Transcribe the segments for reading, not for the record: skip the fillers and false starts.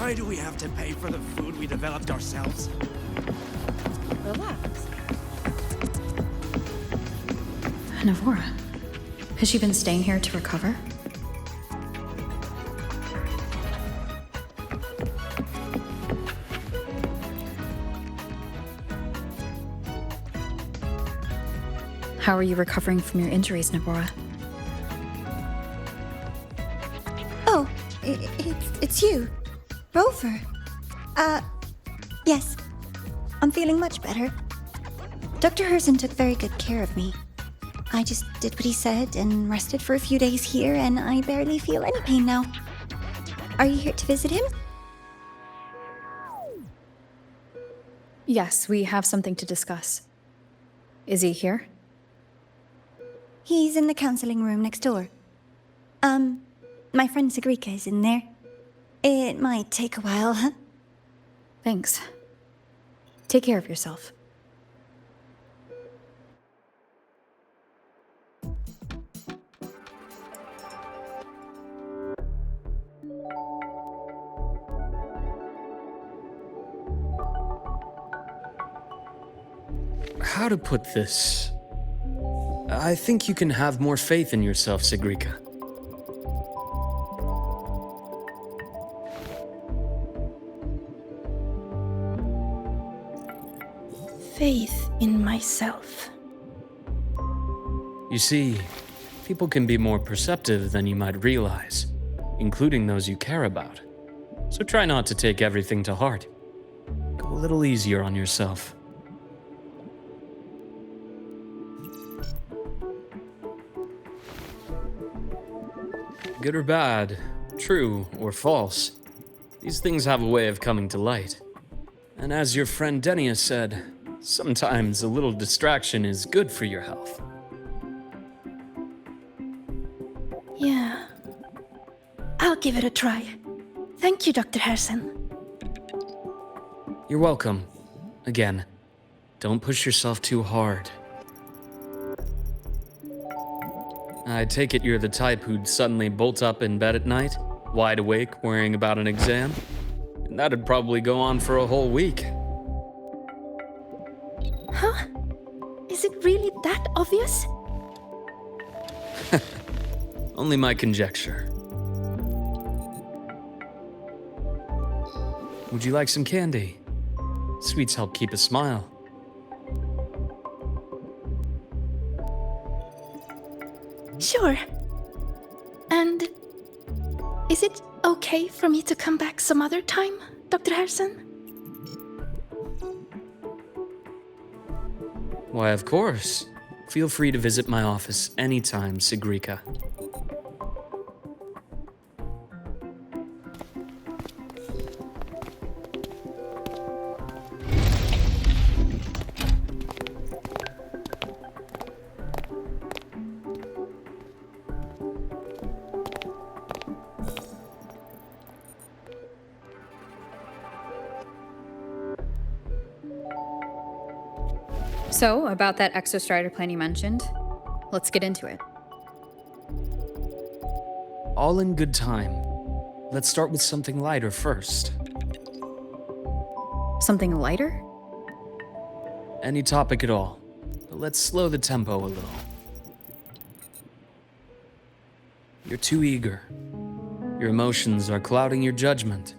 Why do we have to pay for the food we developed ourselves? Relax. Navora, has she been staying here to recover? How are you recovering from your injuries, Navora? Oh, it's you. Rover. Yes. I'm feeling much better. Dr. Herson took very good care of me. I just did what he said and rested for a few days here, and I barely feel any pain now. Are you here to visit him? Yes, we have something to discuss. Is he here? He's in the counseling room next door. My friend Segue is in there. It might take a while, huh? Thanks. Take care of yourself. How to put this? I think you can have more faith in yourself, Segue. Faith in myself. You see, people can be more perceptive than you might realize, including those you care about. So try not to take everything to heart. Go a little easier on yourself. Good or bad, true or false, these things have a way of coming to light. And as your friend Denia said, sometimes a little distraction is good for your health. Yeah. I'll give it a try. Thank you, Dr. Herson. You're welcome. Again, don't push yourself too hard. I take it you're the type who'd suddenly bolt up in bed at night, wide awake, worrying about an exam? And that'd probably go on for a whole week. Huh? Is it really that obvious? Only my conjecture. Would you like some candy? Sweets help keep a smile. Sure. And is it okay for me to come back some other time, Dr. Herson? Why, of course. Feel free to visit my office anytime, Segue. So, about that exostrider plan you mentioned, let's get into it. All in good time. Let's start with something lighter first. Something lighter? Any topic at all, but let's slow the tempo a little. You're too eager. Your emotions are clouding your judgment.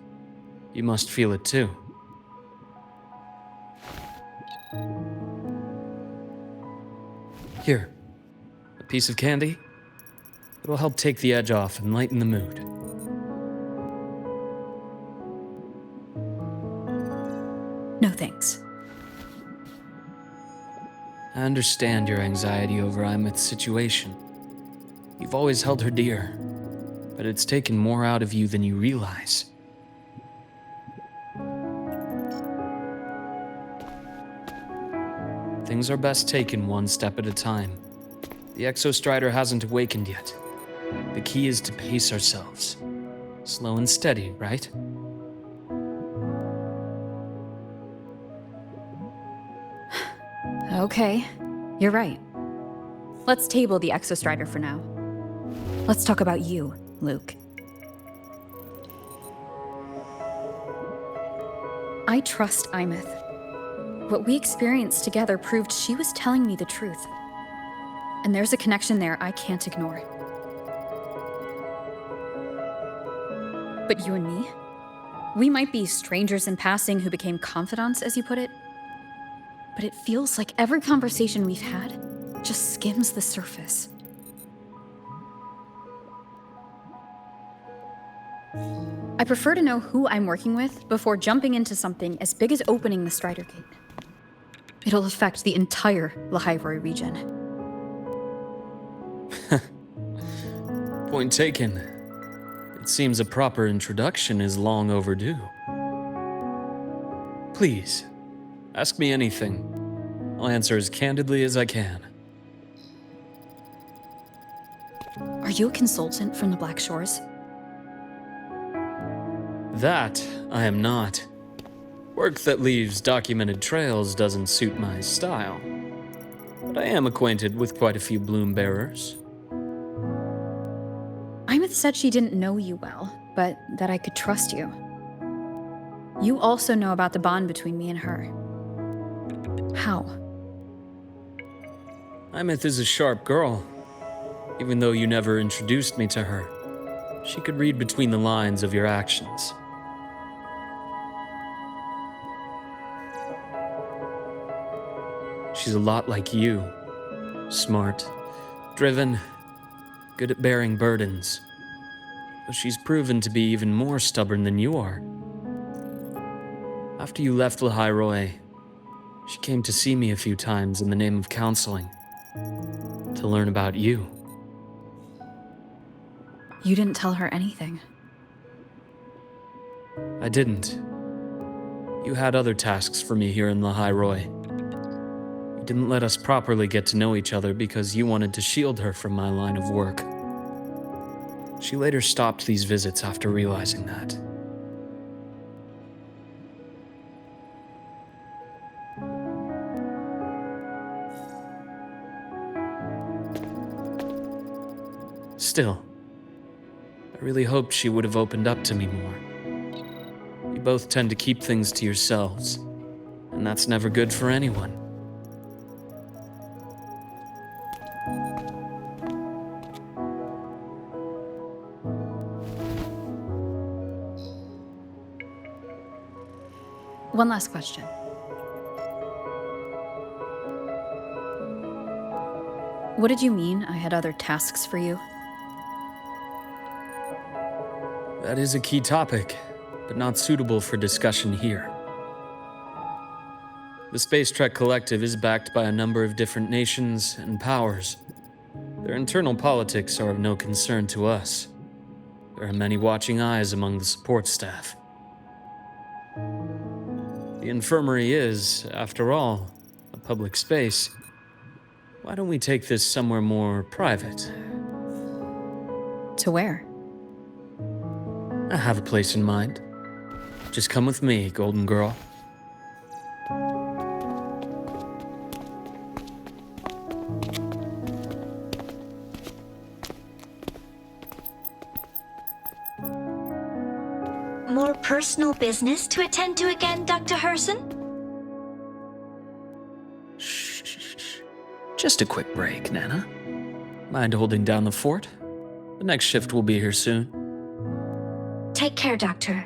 You must feel it too. Here, a piece of candy. It'll help take the edge off and lighten the mood. No thanks. I understand your anxiety over Imeth's situation. You've always held her dear, but it's taken more out of you than you realize. Things are best taken one step at a time. The Exostrider hasn't awakened yet. The key is to pace ourselves. Slow and steady, right? Okay, you're right. Let's table the Exostrider for now. Let's talk about you, Luke. I trust Imeth. What we experienced together proved she was telling me the truth. And there's a connection there I can't ignore. But you and me? We might be strangers in passing who became confidants, as you put it. But it feels like every conversation we've had just skims the surface. I prefer to know who I'm working with before jumping into something as big as opening the Strider Gate. It'll affect the entire Lahai-Roi region. Point taken. It seems a proper introduction is long overdue. Please, ask me anything. I'll answer as candidly as I can. Are you a consultant from the Black Shores? That I am not. Work that leaves documented trails doesn't suit my style. But I am acquainted with quite a few bloom bearers. Imeth said she didn't know you well, but that I could trust you. You also know about the bond between me and her. How? Imeth is a sharp girl. Even though you never introduced me to her, she could read between the lines of your actions. She's a lot like you. Smart, driven, good at bearing burdens. But she's proven to be even more stubborn than you are. After you left Lahai-Roi, she came to see me a few times in the name of counseling, to learn about you. You didn't tell her anything. I didn't. You had other tasks for me here in Lahai-Roi. You didn't let us properly get to know each other because you wanted to shield her from my line of work. She later stopped these visits after realizing that. Still, I really hoped she would have opened up to me more. You both tend to keep things to yourselves, and that's never good for anyone. One last question. What did you mean I had other tasks for you? That is a key topic, but not suitable for discussion here. The Space Trek Collective is backed by a number of different nations and powers. Their internal politics are of no concern to us. There are many watching eyes among the support staff. The infirmary is, after all, a public space. Why don't we take this somewhere more private? To where? I have a place in mind. Just come with me, Golden Girl. More personal business to attend to again, Dr. Herson? Shh. Just a quick break, Nana. Mind holding down the fort? The next shift will be here soon. Take care, Doctor.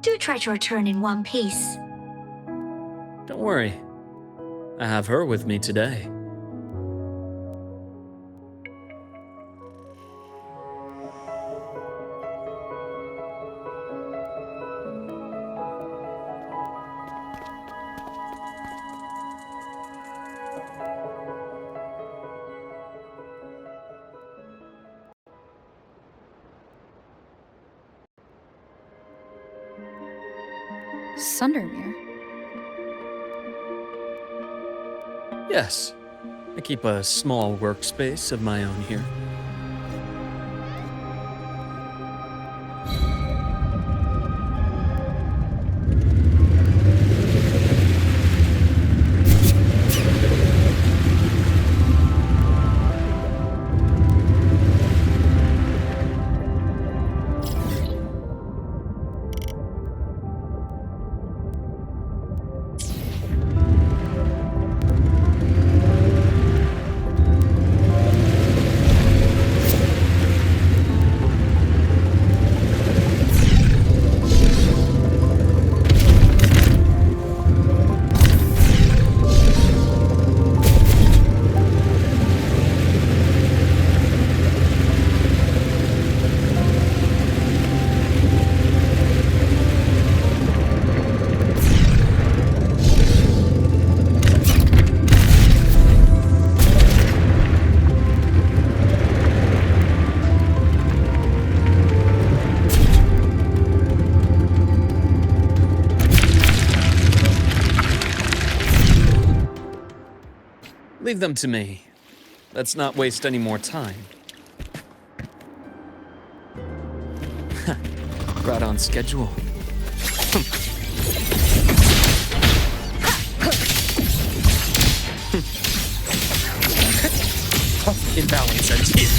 Do try to return in one piece. Don't worry. I have her with me today. Sundermere? Yes. I keep a small workspace of my own here. Leave them to me. Let's not waste any more time. Right on schedule. Imbalance and hit.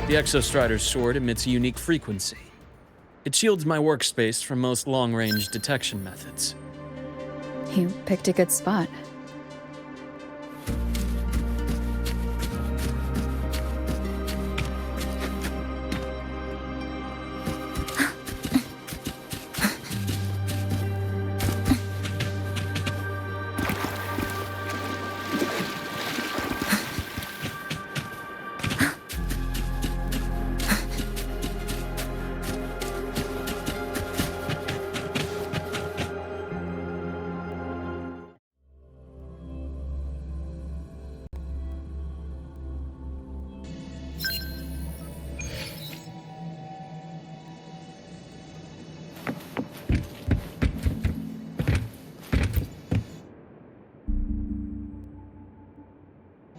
The Exostrider's sword emits a unique frequency. It shields my workspace from most long-range detection methods. You picked a good spot.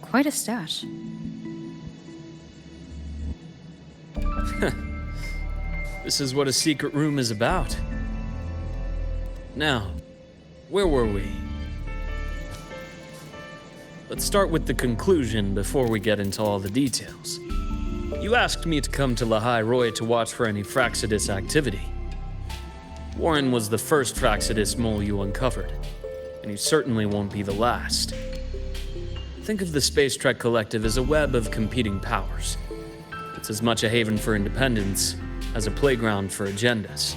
Quite a stash. This is what a secret room is about. Now, where were we? Let's start with the conclusion before we get into all the details. You asked me to come to Lahai-Roi to watch for any Fraxidus activity. Warren was the first Fraxidus mole you uncovered, and he certainly won't be the last. Think of the Space Trek Collective as a web of competing powers. It's as much a haven for independence as a playground for agendas.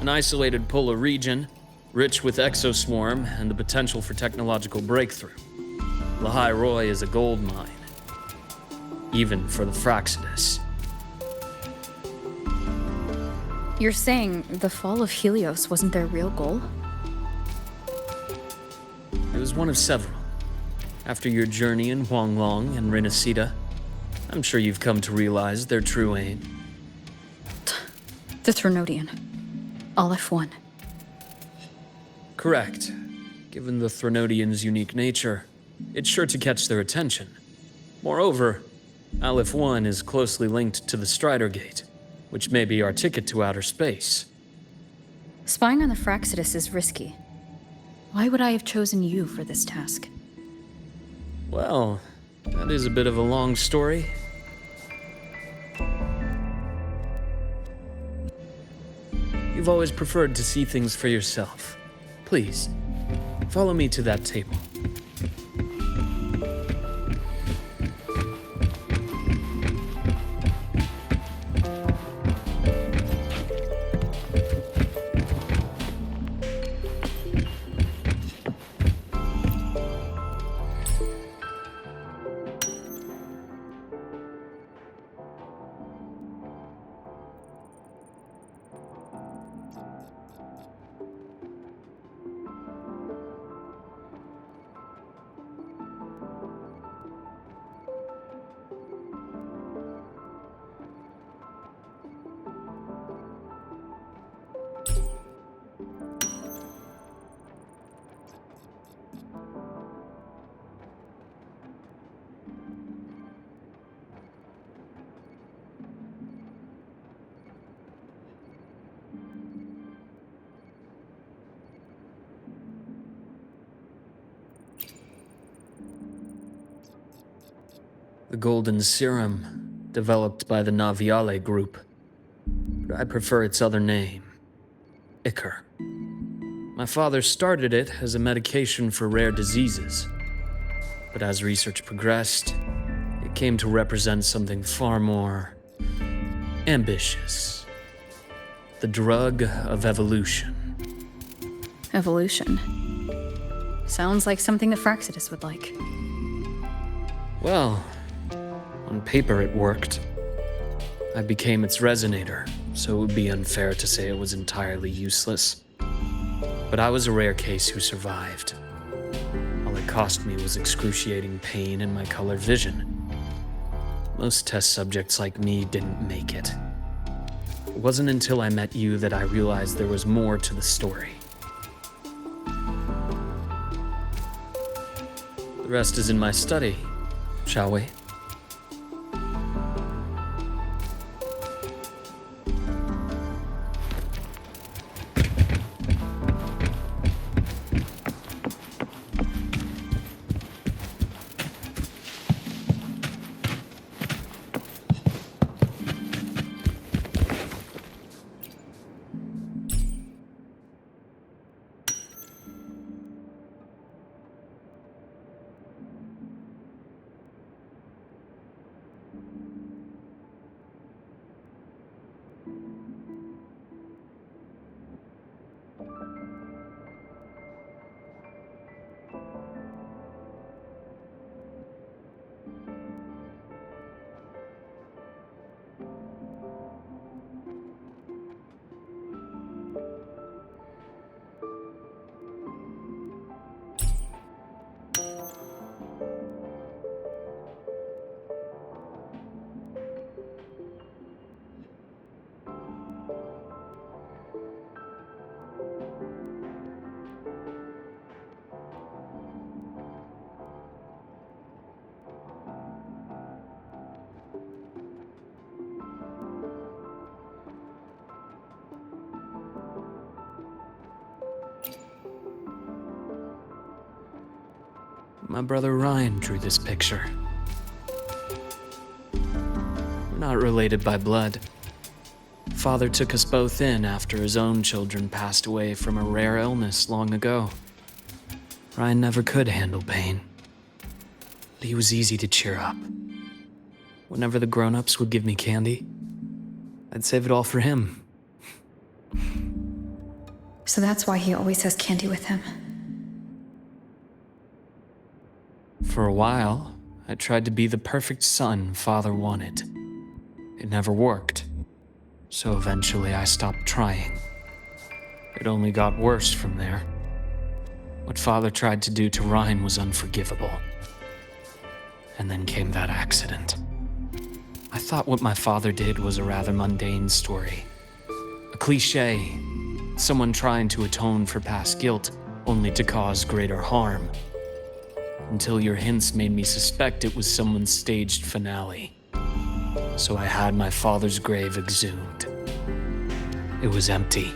An isolated polar region, rich with exoswarm and the potential for technological breakthrough. Lahai-Roi is a gold mine, even for the Fraxidus. You're saying the fall of Helios wasn't their real goal? It was one of several. After your journey in Huanglong and Renacida, I'm sure you've come to realize their true aim. The Trinodian. Aleph 1. Correct. Given the Trinodian's unique nature, it's sure to catch their attention. Moreover, Aleph 1 is closely linked to the Strider Gate, which may be our ticket to outer space. Spying on the Fraxidus is risky. Why would I have chosen you for this task? Well, that is a bit of a long story. You've always preferred to see things for yourself. Please, follow me to that table. The golden serum, developed by the Naviale group. But I prefer its other name, Ichor. My father started it as a medication for rare diseases. But as research progressed, it came to represent something far more ambitious. The drug of evolution. Evolution. Sounds like something the Fraxidus would like. Well, on paper it worked. I became its resonator, so it would be unfair to say it was entirely useless. But I was a rare case who survived. All it cost me was excruciating pain and my colored vision. Most test subjects like me didn't make it. It wasn't until I met you that I realized there was more to the story. The rest is in my study, shall we? My brother Ryan drew this picture. We're not related by blood. Father took us both in after his own children passed away from a rare illness long ago. Ryan never could handle pain, but he was easy to cheer up. Whenever the grown-ups would give me candy, I'd save it all for him. So that's why he always has candy with him. For a while, I tried to be the perfect son Father wanted. It never worked, so eventually I stopped trying. It only got worse from there. What Father tried to do to Ryan was unforgivable. And then came that accident. I thought what my father did was a rather mundane story. A cliché, someone trying to atone for past guilt only to cause greater harm. Until your hints made me suspect it was someone's staged finale. So I had my father's grave exhumed. It was empty.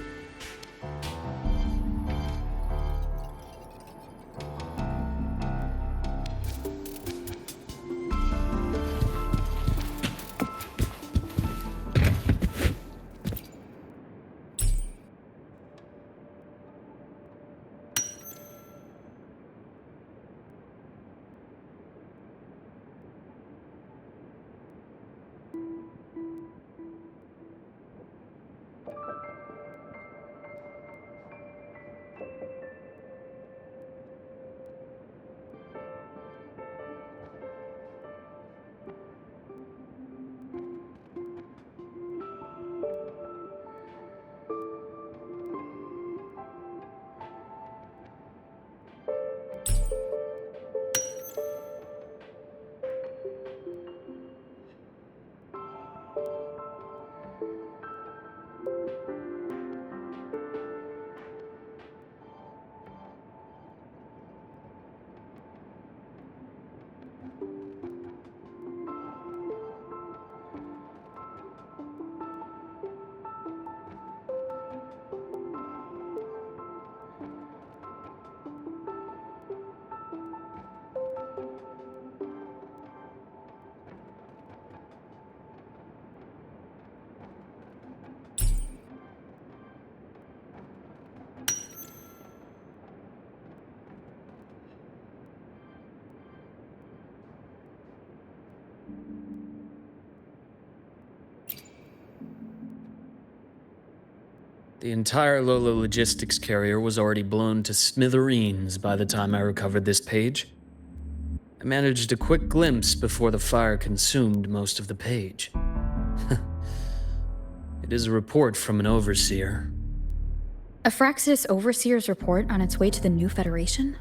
The entire Lola logistics carrier was already blown to smithereens by the time I recovered this page. I managed a quick glimpse before the fire consumed most of the page. It is a report from an overseer. A Fraxidus Overseer's report on its way to the new Federation?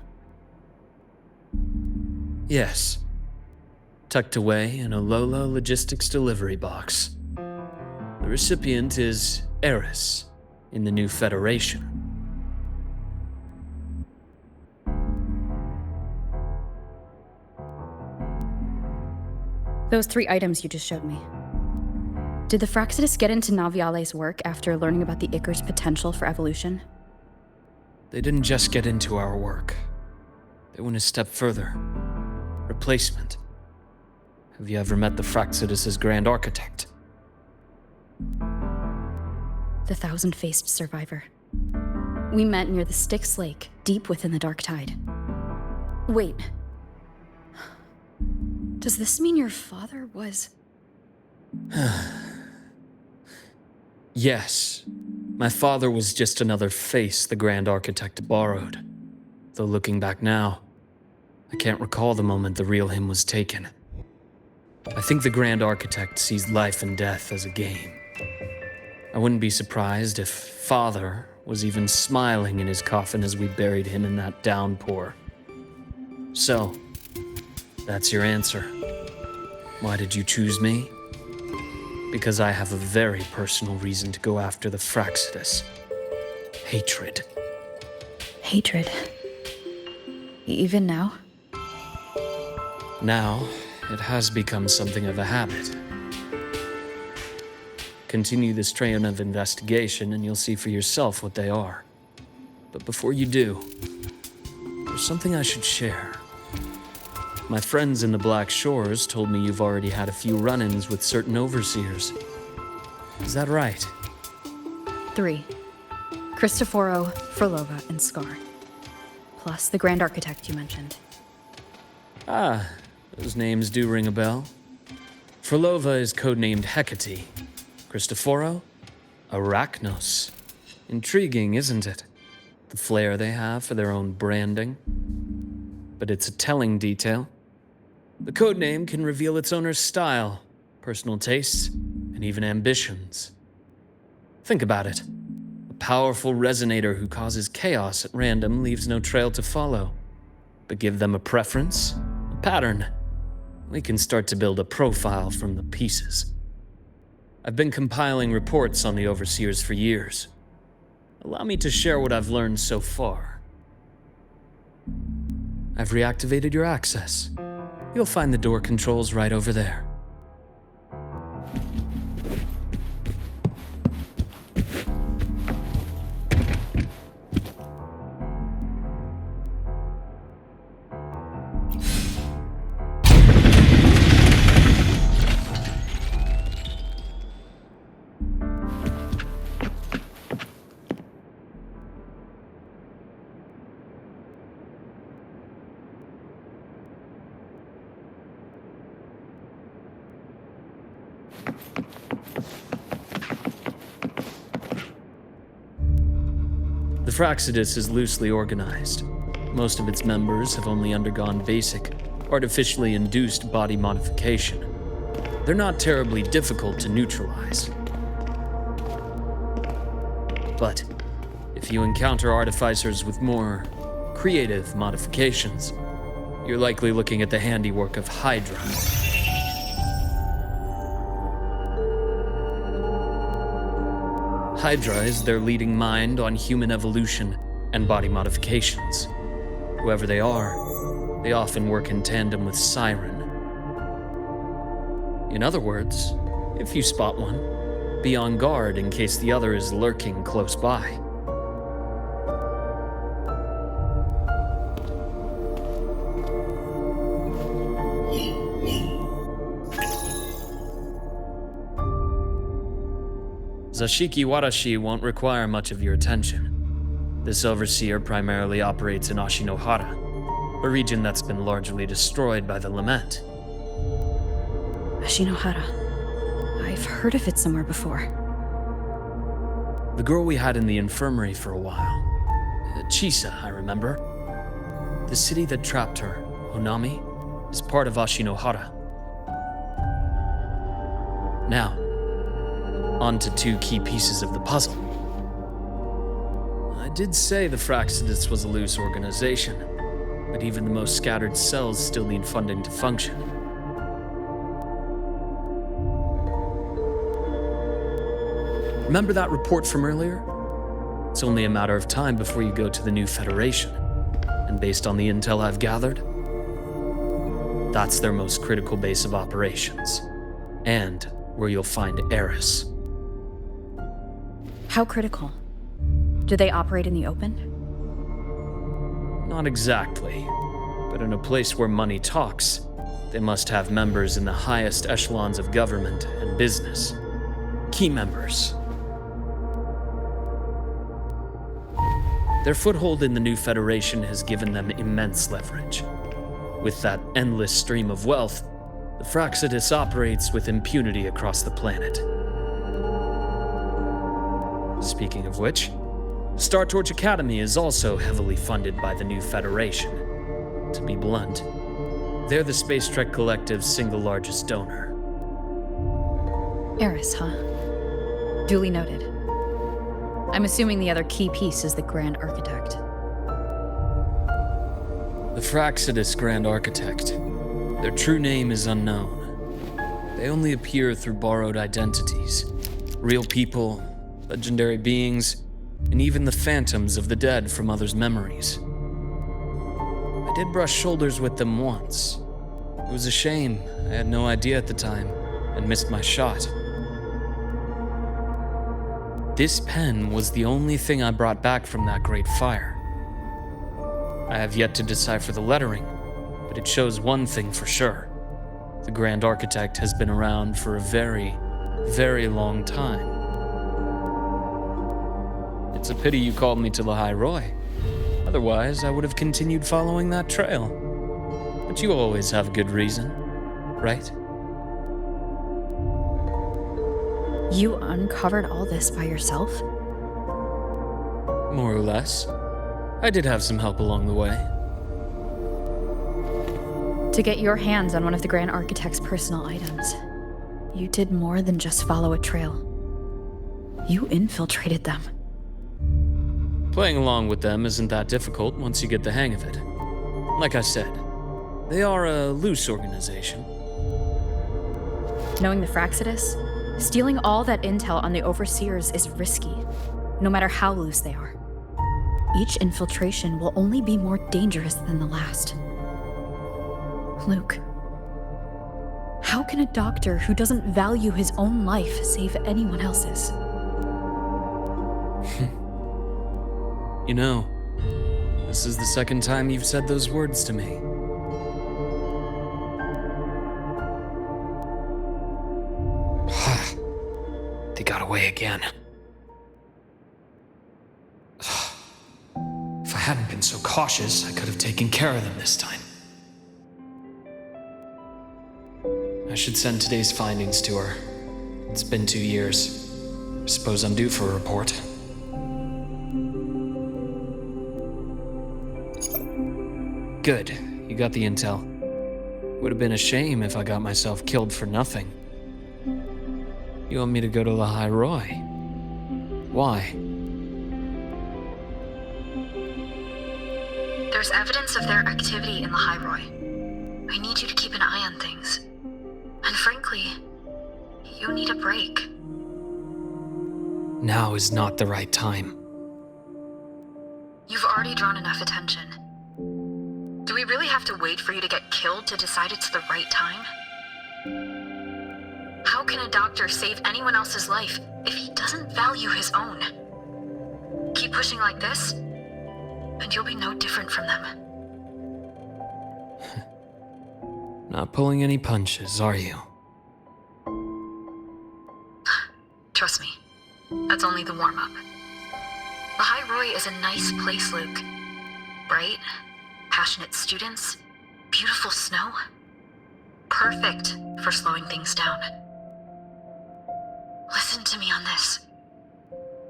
Yes. Tucked away in a Lola logistics delivery box. The recipient is Eris in the new Federation. Those 3 items you just showed me. Did the Fraxidus get into Naviale's work after learning about the Ichor's potential for evolution? They didn't just get into our work. They went a step further. Replacement. Have you ever met the Fraxidus' Grand Architect? The thousand-faced survivor. We met near the Styx Lake, deep within the Dark Tide. Wait. Does this mean your father was... Yes. My father was just another face the Grand Architect borrowed. Though looking back now, I can't recall the moment the real him was taken. I think the Grand Architect sees life and death as a game. I wouldn't be surprised if Father was even smiling in his coffin as we buried him in that downpour. So, that's your answer. Why did you choose me? Because I have a very personal reason to go after the Fraxidus. Hatred. Hatred. Even now? Now, it has become something of a habit. Continue this train of investigation and you'll see for yourself what they are. But before you do, there's something I should share. My friends in the Black Shores told me you've already had a few run-ins with certain overseers. Is that right? 3. Cristoforo, Frolova, and Scar. Plus the Grand Architect you mentioned. Ah, those names do ring a bell. Frolova is codenamed Hecate. Cristoforo? Arachnos. Intriguing, isn't it? The flair they have for their own branding. But it's a telling detail. The codename can reveal its owner's style, personal tastes, and even ambitions. Think about it. A powerful resonator who causes chaos at random leaves no trail to follow. But give them a preference, a pattern. We can start to build a profile from the pieces. I've been compiling reports on the Overseers for years. Allow me to share what I've learned so far. I've reactivated your access. You'll find the door controls right over there. The Fraxidus is loosely organized. Most of its members have only undergone basic, artificially induced body modification. They're not terribly difficult to neutralize. But if you encounter artificers with more creative modifications, you're likely looking at the handiwork of Hydra. Hydra is their leading mind on human evolution and body modifications. Whoever they are, they often work in tandem with Siren. In other words, if you spot one, be on guard in case the other is lurking close by. Zashiki Warashi won't require much of your attention. This overseer primarily operates in Ashinohara, a region that's been largely destroyed by the Lament. Ashinohara. I've heard of it somewhere before. The girl we had in the infirmary for a while. Chisa, I remember. The city that trapped her, Honami, is part of Ashinohara. Now, onto two key pieces of the puzzle. I did say the Fraxidus was a loose organization, but even the most scattered cells still need funding to function. Remember that report from earlier? It's only a matter of time before you go to the new Federation, and based on the intel I've gathered, that's their most critical base of operations, and where you'll find Eris. How critical? Do they operate in the open? Not exactly, but in a place where money talks, they must have members in the highest echelons of government and business. Key members. Their foothold in the new Federation has given them immense leverage. With that endless stream of wealth, the Fraxidus operates with impunity across the planet. Speaking of which, Star Torch Academy is also heavily funded by the new Federation. To be blunt, they're the Space Trek Collective's single largest donor. Eris, huh? Duly noted. I'm assuming the other key piece is the Grand Architect. The Fraxidus Grand Architect. Their true name is unknown. They only appear through borrowed identities. Real people, legendary beings, and even the phantoms of the dead from others' memories. I did brush shoulders with them once. It was a shame. I had no idea at the time, and missed my shot. This pen was the only thing I brought back from that great fire. I have yet to decipher the lettering, but it shows one thing for sure. The Grand Architect has been around for a very, very long time. It's a pity you called me to Lahai-Roi. Otherwise, I would have continued following that trail. But you always have good reason, right? You uncovered all this by yourself? More or less. I did have some help along the way. To get your hands on one of the Grand Architect's personal items, you did more than just follow a trail. You infiltrated them. Playing along with them isn't that difficult once you get the hang of it. Like I said, they are a loose organization. Knowing the Fraxidus, stealing all that intel on the Overseers is risky, no matter how loose they are. Each infiltration will only be more dangerous than the last. Luke, how can a doctor who doesn't value his own life save anyone else's? You know, this is the second time you've said those words to me. They got away again. If I hadn't been so cautious, I could have taken care of them this time. I should send today's findings to her. It's been 2 years. I suppose I'm due for a report. Good. You got the intel. Would have been a shame if I got myself killed for nothing. You want me to go to Lahai-Roi? Why? There's evidence of their activity in Lahai-Roi. I need you to keep an eye on things. And frankly, you need a break. Now is not the right time. You've already drawn enough attention. Do we really have to wait for you to get killed to decide it's the right time? How can a doctor save anyone else's life if he doesn't value his own? Keep pushing like this, and you'll be no different from them. Not pulling any punches, are you? Trust me, that's only the warm-up. Lahai-Roi is a nice place, Luke. Bright, passionate students, beautiful snow. Perfect for slowing things down. Listen to me on this.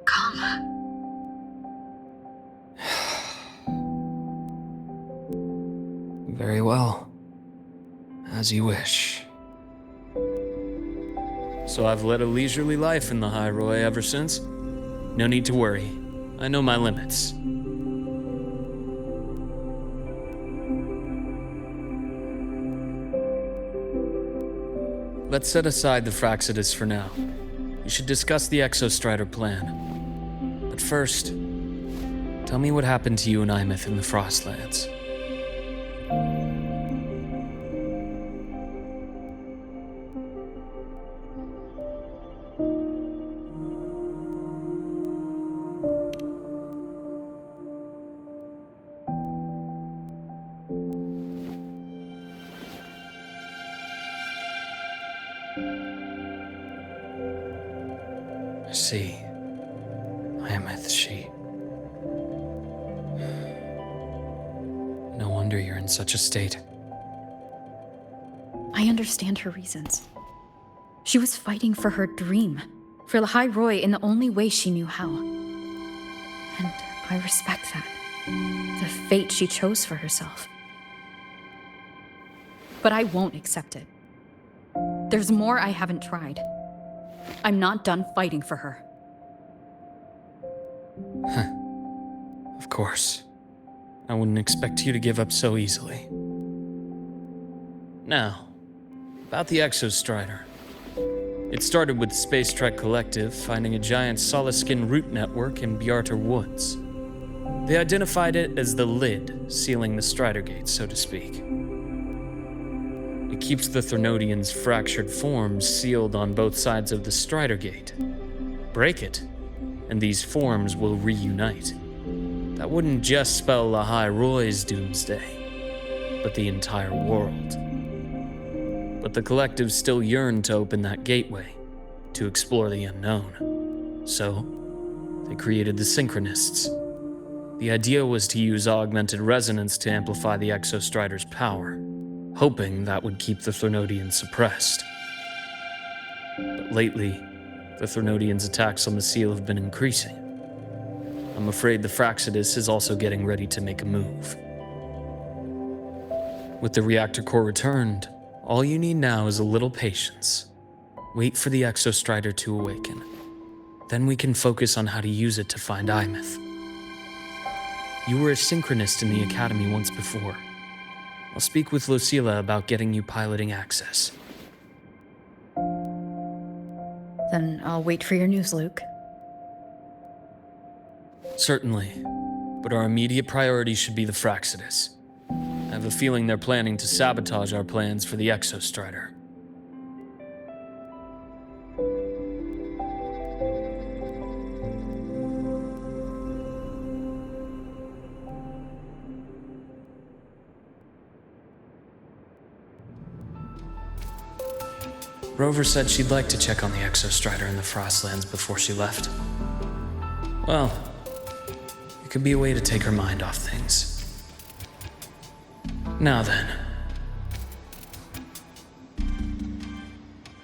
Come. Very well. As you wish. so I've led a leisurely life in the Lahai-Roi ever since. No need to worry. I know my limits. Let's set aside the Fraxidus for now. We should discuss the Exostrider plan. But first, tell me what happened to you and Imeth in the Frostlands. I see. Imeth, she... No wonder you're in such a state. I understand her reasons. She was fighting for her dream, for Lahai-Roi in the only way she knew how. And I respect that. The fate she chose for herself. But I won't accept it. There's more I haven't tried. I'm not done fighting for her. Of course. I wouldn't expect you to give up so easily. Now, about the Exostrider. It started with the Space Trek Collective finding a giant solid-skin root network in Bjarter Woods. They identified it as the lid, sealing the Strider Gate, so to speak. It keeps the Threnodians' fractured forms sealed on both sides of the Strider Gate. Break it, and these forms will reunite. That wouldn't just spell Lahai-Roi's doomsday, but the entire world. But the Collective still yearned to open that gateway, to explore the unknown. So, they created the Synchronists. The idea was to use augmented resonance to amplify the Exostrider's power, hoping that would keep the Threnodians suppressed. But lately, the Threnodians' attacks on the seal have been increasing. I'm afraid the Fraxidus is also getting ready to make a move. With the reactor core returned, all you need now is a little patience. Wait for the Exostrider to awaken. Then we can focus on how to use it to find Imeth. You were a synchronist in the Academy once before. I'll speak with Lucilla about getting you piloting access. Then I'll wait for your news, Luke. Certainly, but our immediate priority should be the Fraxidus. I have a feeling they're planning to sabotage our plans for the Exostrider. Rover said she'd like to check on the Exostrider in the Frostlands before she left. Well, it could be a way to take her mind off things. Now then.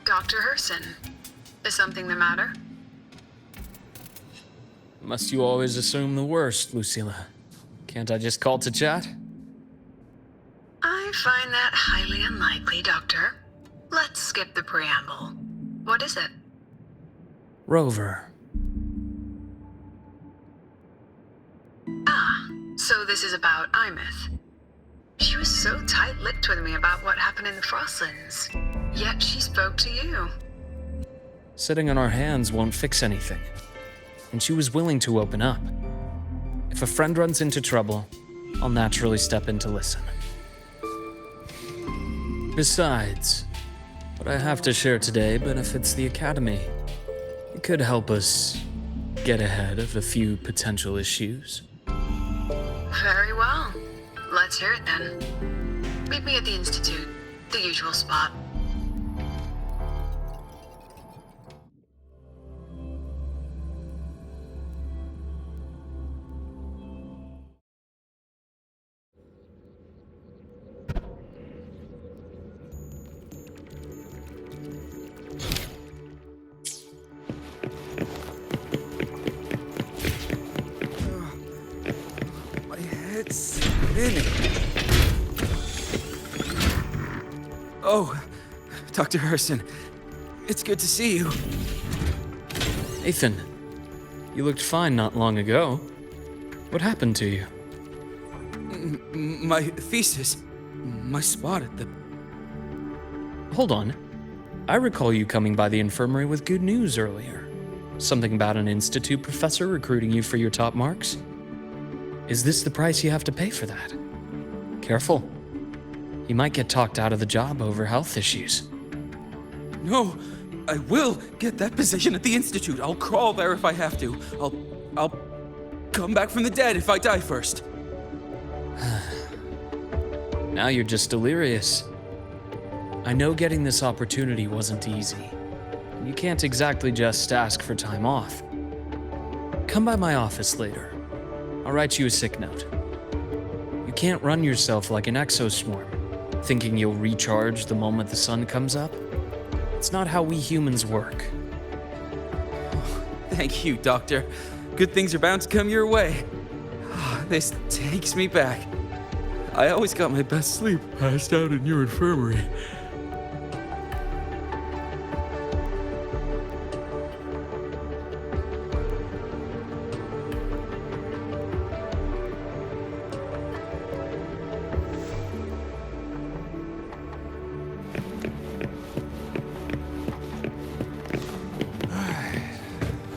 Dr. Herson, is something the matter? Must you always assume the worst, Lucilla? Can't I just call to chat? I find that highly unlikely, Doctor. Let's skip the preamble. What is it? Rover. Ah, so this is about Imeth. She was so tight-lipped with me about what happened in the Frostlands, yet she spoke to you. Sitting on our hands won't fix anything, and she was willing to open up. If a friend runs into trouble, I'll naturally step in to listen. Besides, what I have to share today benefits the Academy. It could help us get ahead of a few potential issues. Very well. Let's hear it then. Meet me at the Institute, the usual spot. My head's spinning. Oh, Dr. Herson, It's good to see you. Ethan, you looked fine not long ago. What happened to you? My thesis. My spot at the... Hold on. I recall you coming by the infirmary with good news earlier. Something about an institute professor recruiting you for your top marks? Is this the price you have to pay for that? Careful. You might get talked out of the job over health issues. No, I will get that position at the Institute. I'll crawl there if I have to. I'll come back from the dead if I die first. Now you're just delirious. I know getting this opportunity wasn't easy. You can't exactly just ask for time off. Come by my office later. I'll write you a sick note. You can't run yourself like an exoswarm, thinking you'll recharge the moment the sun comes up. It's not how we humans work. Thank you, Doctor. Good things are bound to come your way. This takes me back. I always got my best sleep passed out in your infirmary.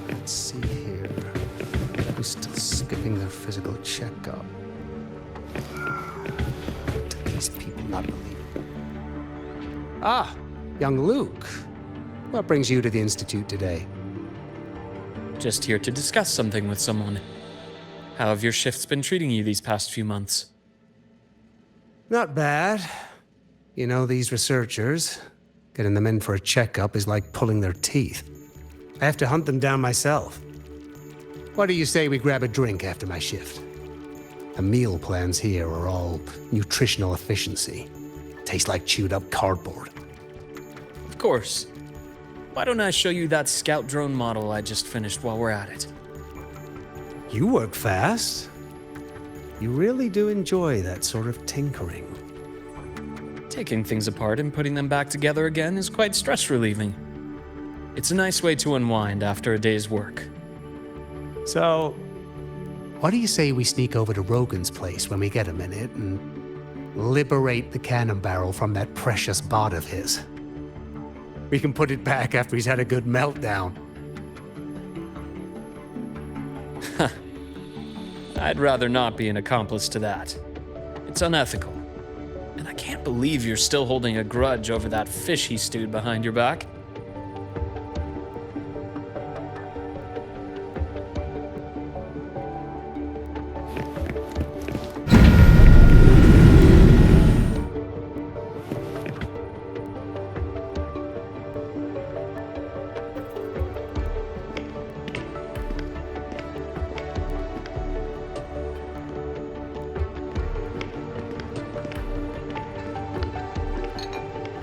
Let's see here. Who's still skipping their physical checkup? Do these people not believe it? Ah, young Luke. What brings you to the Institute today? Just here to discuss something with someone. How have your shifts been treating you these past few months? Not bad. You know, these researchers, getting them in for a checkup is like pulling their teeth. I have to hunt them down myself. What do you say we grab a drink after my shift? The meal plans here are all nutritional efficiency. Taste like chewed up cardboard. Of course. Why don't I show you that scout drone model I just finished while we're at it? You work fast. You really do enjoy that sort of tinkering. Taking things apart and putting them back together again is quite stress relieving. It's a nice way to unwind after a day's work. So, what do you say we sneak over to Rogan's place when we get a minute and liberate the cannon barrel from that precious bot of his? We can put it back after he's had a good meltdown. I'd rather not be an accomplice to that. It's unethical. And I can't believe you're still holding a grudge over that fish he stewed behind your back.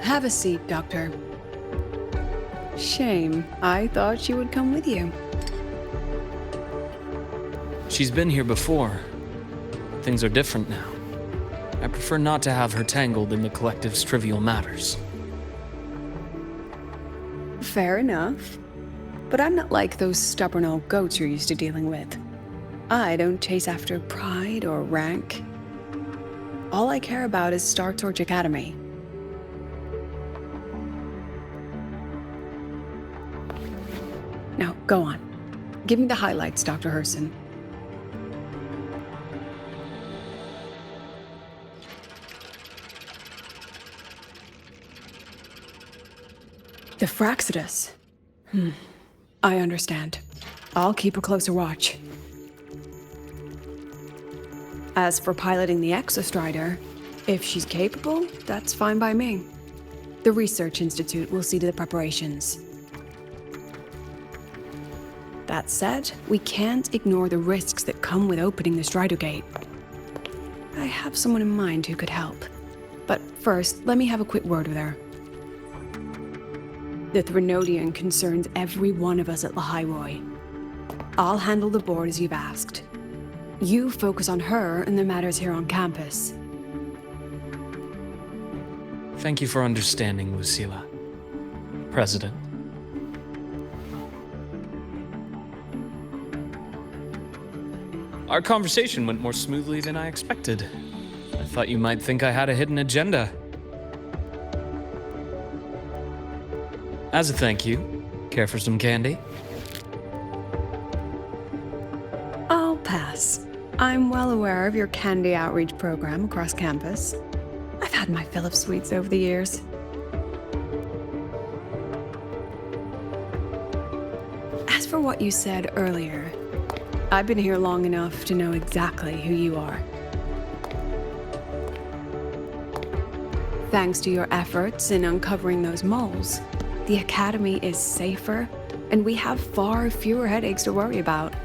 Have a seat, Doctor. Shame. I thought she would come with you. She's been here before. Things are different now. I prefer not to have her tangled in the collective's trivial matters. Fair enough. But I'm not like those stubborn old goats you're used to dealing with. I don't chase after pride or rank. All I care about is Star Torch Academy. Now, go on. Give me the highlights, Dr. Herson. The Fraxidus. I understand. I'll keep a closer watch. As for piloting the Exostrider, if she's capable, that's fine by me. The Research Institute will see to the preparations. That said, we can't ignore the risks that come with opening the Strider Gate. I have someone in mind who could help. But first, let me have a quick word with her. The Threnodian concerns every one of us at Lahai-Roi. I'll handle the board as you've asked. You focus on her and the matters here on campus. Thank you for understanding, Lucilla. President. Our conversation went more smoothly than I expected. I thought you might think I had a hidden agenda. As a thank you, care for some candy? I'll pass. I'm well aware of your candy outreach program across campus. I've had my fill of sweets over the years. As for what you said earlier, I've been here long enough to know exactly who you are. Thanks to your efforts in uncovering those moles, the Academy is safer, and we have far fewer headaches to worry about.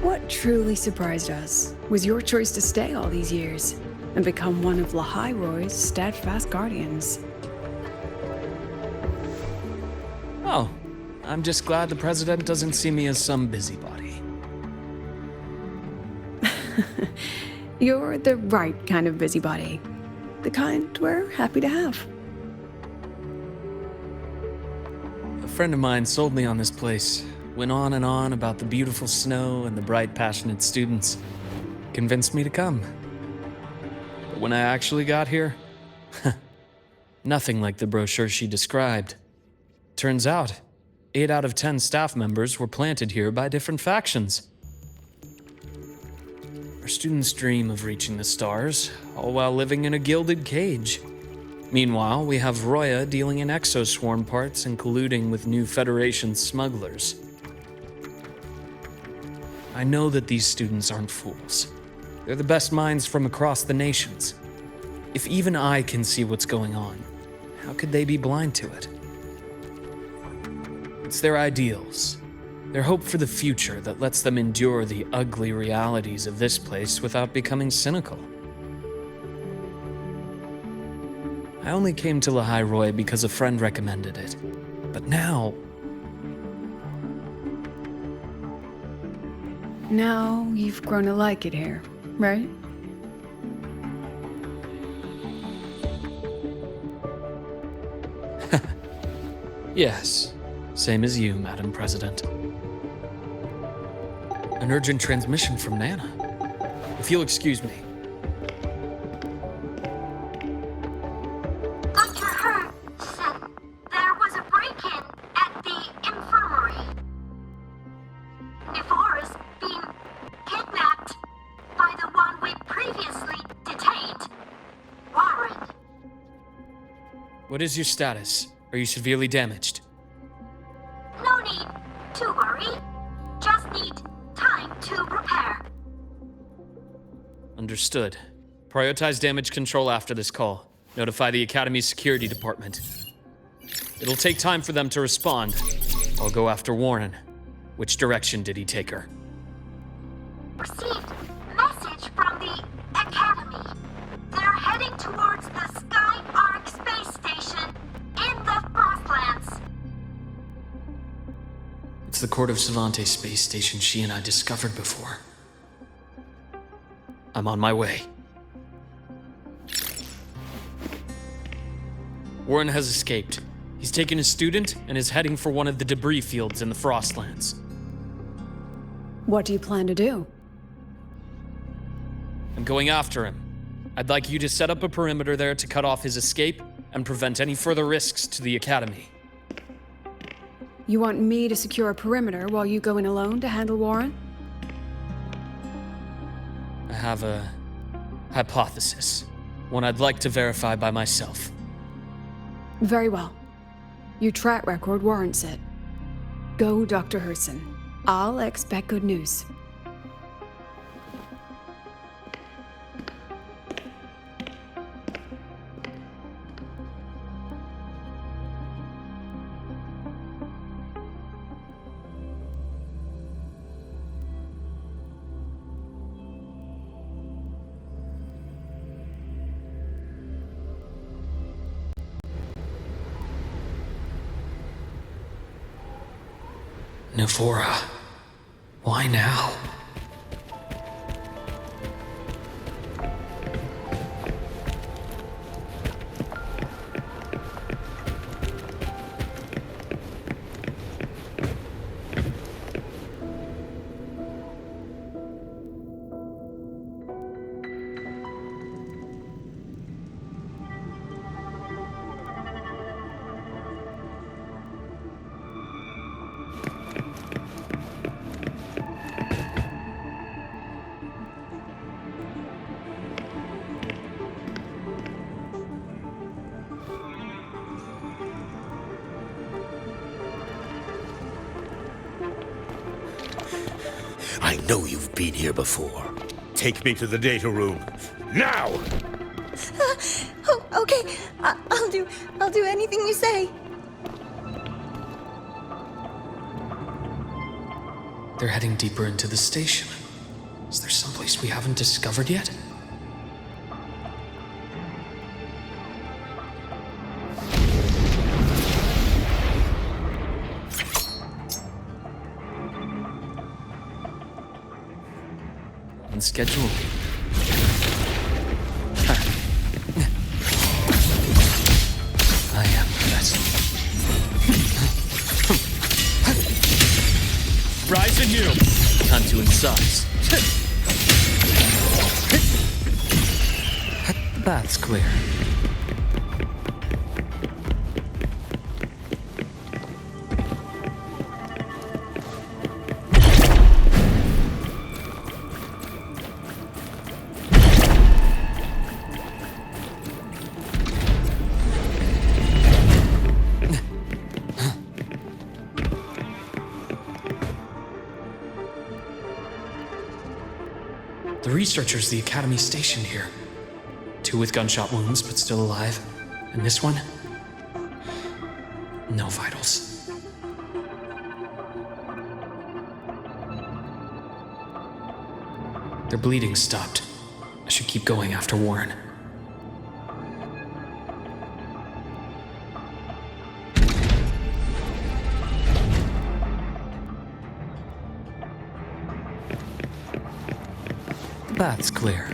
What truly surprised us was your choice to stay all these years and become one of Lahai-Roi's steadfast guardians. Oh, I'm just glad the President doesn't see me as some busybody. You're the right kind of busybody. The kind we're happy to have. A friend of mine sold me on this place. Went on and on about the beautiful snow and the bright, passionate students. Convinced me to come. But when I actually got here, nothing like the brochure she described. Turns out, 8 out of 10 staff members were planted here by different factions. Our students dream of reaching the stars, all while living in a gilded cage. Meanwhile, we have Roya dealing in exoswarm parts and colluding with new Federation smugglers. I know that these students aren't fools. They're the best minds from across the nations. If even I can see what's going on, how could they be blind to it? It's their ideals, their hope for the future that lets them endure the ugly realities of this place without becoming cynical. I only came to Lahai-Roi because a friend recommended it. But now... Now you've grown to like it here, right? Yes, same as you, Madam President. An urgent transmission from Nana. If you'll excuse me. Dr. Hurd said there was a break-in at the infirmary. Nevora's being kidnapped by the one we previously detained, Warren. What is your status? Are you severely damaged? No need to worry. Just need time to repair. Understood. Prioritize damage control after this call. Notify the Academy's security department. It'll take time for them to respond. I'll go after Warren. Which direction did he take her? Received message from the Academy. They're heading towards the Sky Arc space station in the Frostlands. It's the Court of Savante space station she and I discovered before. I'm on my way. Warren has escaped. He's taken a student and is heading for one of the debris fields in the Frostlands. What do you plan to do? I'm going after him. I'd like you to set up a perimeter there to cut off his escape and prevent any further risks to the Academy. You want me to secure a perimeter while you go in alone to handle Warren? I have a hypothesis, one I'd like to verify by myself. Very well. Your track record warrants it. Go, Dr. Herson. I'll expect good news. Nevora, why now? I know you've been here before. Take me to the data room. Now! Oh, okay. I'll do anything you say. They're heading deeper into the station. Is there someplace we haven't discovered yet? On schedule. I am the best. Rise anew! Time to incise. The bath's clear. The researchers the Academy stationed here. 2 with gunshot wounds, but still alive. And this one? No vitals. Their bleeding stopped. I should keep going after Warren. The bath's clear.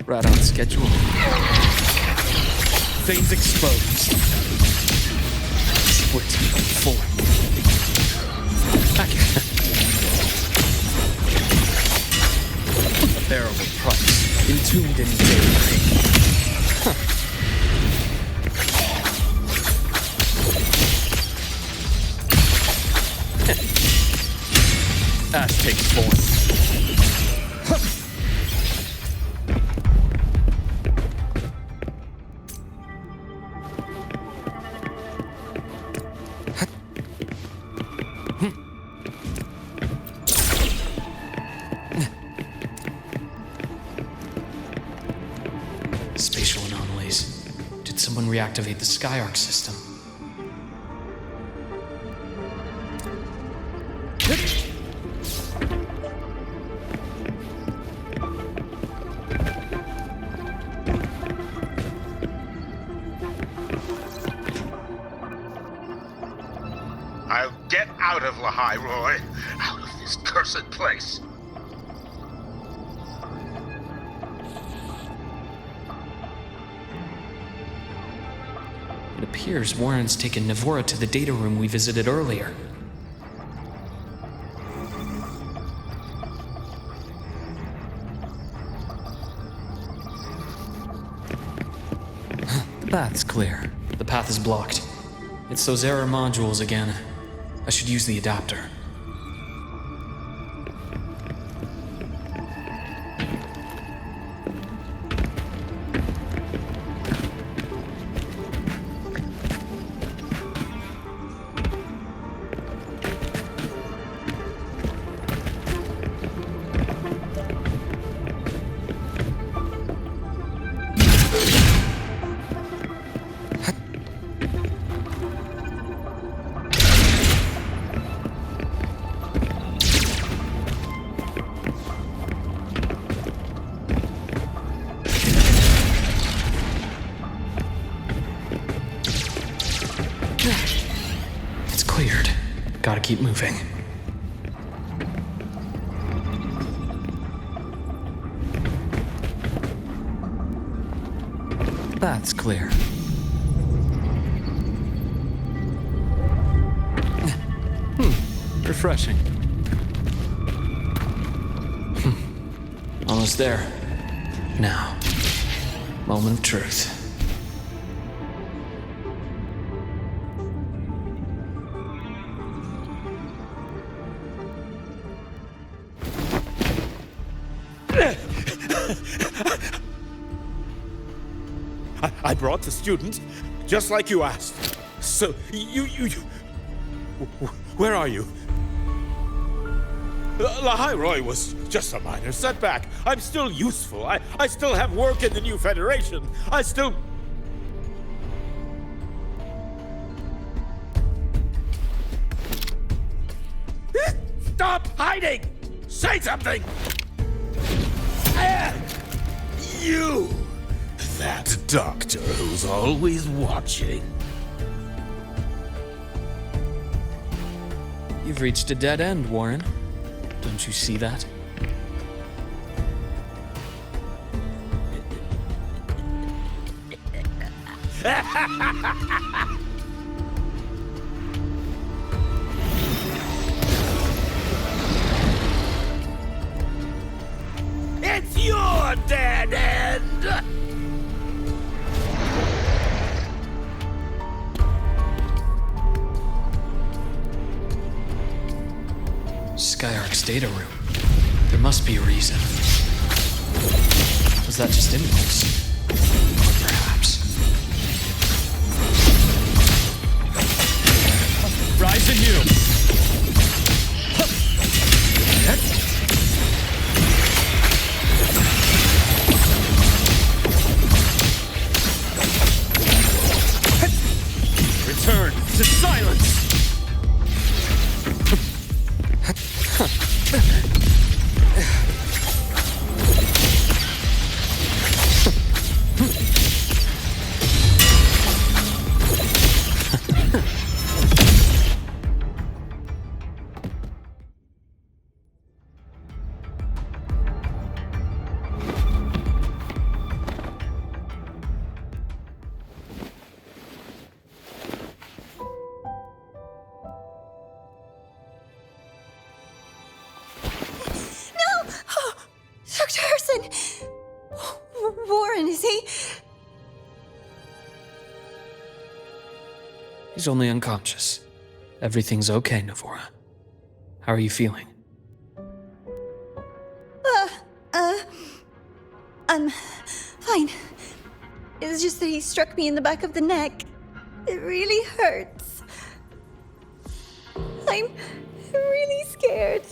Right on schedule. Veins exposed. Split. Form. Back. Bearable price. Entombed in daylight. Ash takes form. Spatial anomalies. Did someone reactivate the Skyarc system? I'll get out of Lahai-Roi. Out of this cursed place. It appears Warren's taken Navora to the data room we visited earlier. The path's clear. The path is blocked. It's those error modules again. I should use the adapter. It's cleared. Gotta keep moving. The path's clear. Refreshing. Almost there. Now, moment of truth. I brought the student, just like you asked. So, where are you? Lahai-Roi was just a minor setback. I'm still useful. I still have work in the new Federation. I still... Stop hiding! Say something! You! That doctor who's always watching. You've reached a dead end, Warren. Don't you see that? It's your dead end! Skyark's data room. There must be a reason. Was that just impulse? Or perhaps... Rise anew! Return to silence! Dr. Herson! Warren, is he? He's only unconscious. Everything's okay, Navora. How are you feeling? I'm fine. It's just that he struck me in the back of the neck. It really hurts. I'm really scared.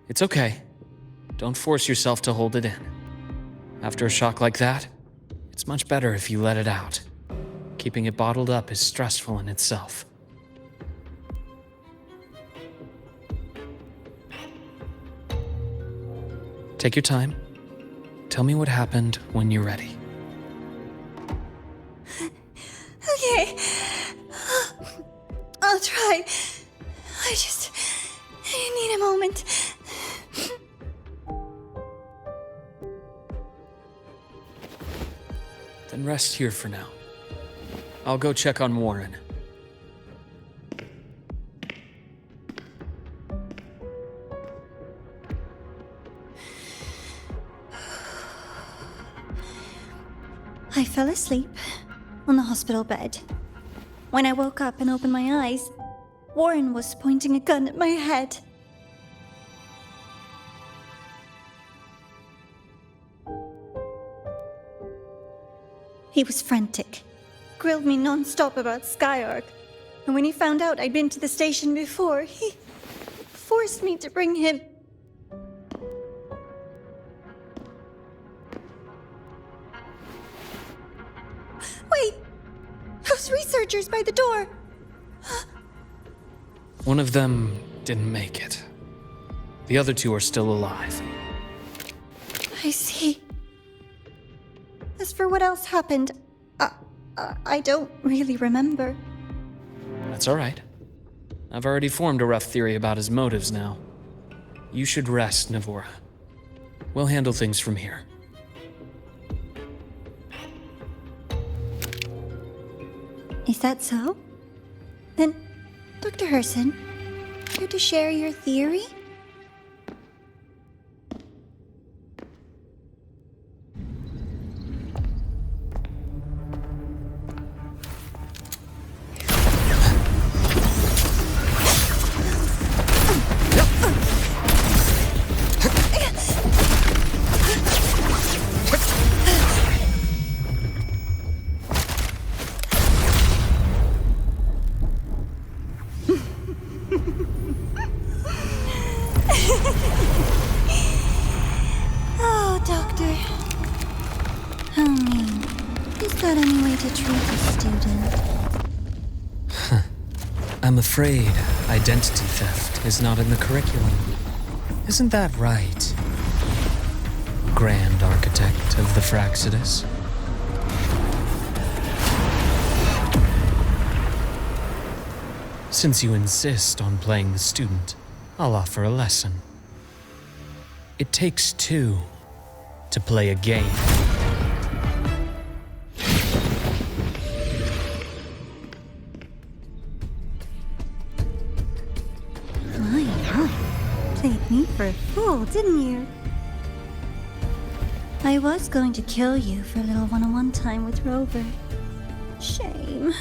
It's okay. Don't force yourself to hold it in. After a shock like that, it's much better if you let it out. Keeping it bottled up is stressful in itself. Take your time. Tell me what happened when you're ready. Okay. I'll try. I need a moment. Then rest here for now. I'll go check on Warren. I fell asleep on the hospital bed. When I woke up and opened my eyes, Warren was pointing a gun at my head. He was frantic, grilled me non-stop about Skyark, and when he found out I'd been to the station before, he forced me to bring him. Wait! Those researchers by the door! One of them didn't make it. The other two are still alive. I see. As for what else happened, I don't really remember. That's all right. I've already formed a rough theory about his motives now. You should rest, Navora. We'll handle things from here. Is that so? Then, Dr. Herson, care to share your theory? to treat a student. I'm afraid identity theft is not in the curriculum. Isn't that right, Grand Architect of the Fraxidus? Since you insist on playing the student, I'll offer a lesson. It takes two to play a game. My, played me for a fool, didn't you? I was going to kill you for a little one-on-one time with Rover. Shame.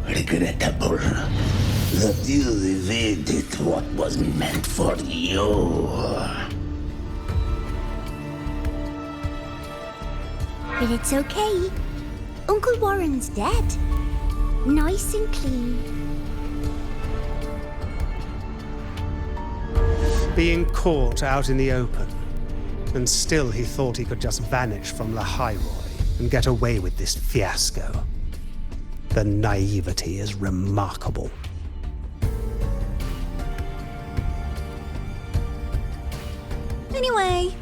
Regrettable that you evaded what was meant for you. But it's okay. Uncle Warren's dead. Nice and clean. Being caught out in the open, and still he thought he could just vanish from Lahai-Roi and get away with this fiasco. The naivety is remarkable. Anyway,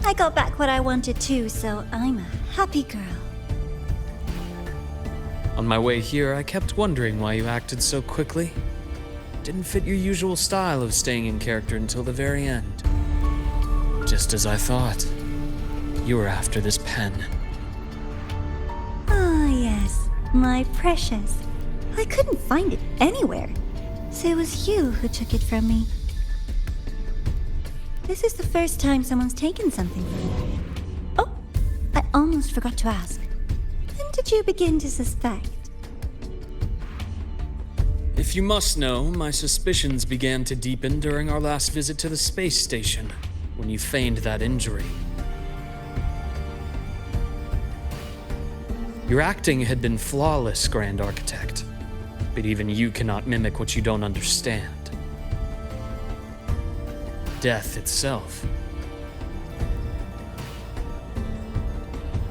I got back what I wanted too, so I'm a happy girl. On my way here, I kept wondering why you acted so quickly. Didn't fit your usual style of staying in character until the very end. Just as I thought. You were after this pen. Ah, yes, my precious. I couldn't find it anywhere, so it was you who took it from me. This is the first time someone's taken something from me. Oh, I almost forgot to ask. When did you begin to suspect? If you must know, my suspicions began to deepen during our last visit to the space station, when you feigned that injury. Your acting had been flawless, Grand Architect, but even you cannot mimic what you don't understand. Death itself.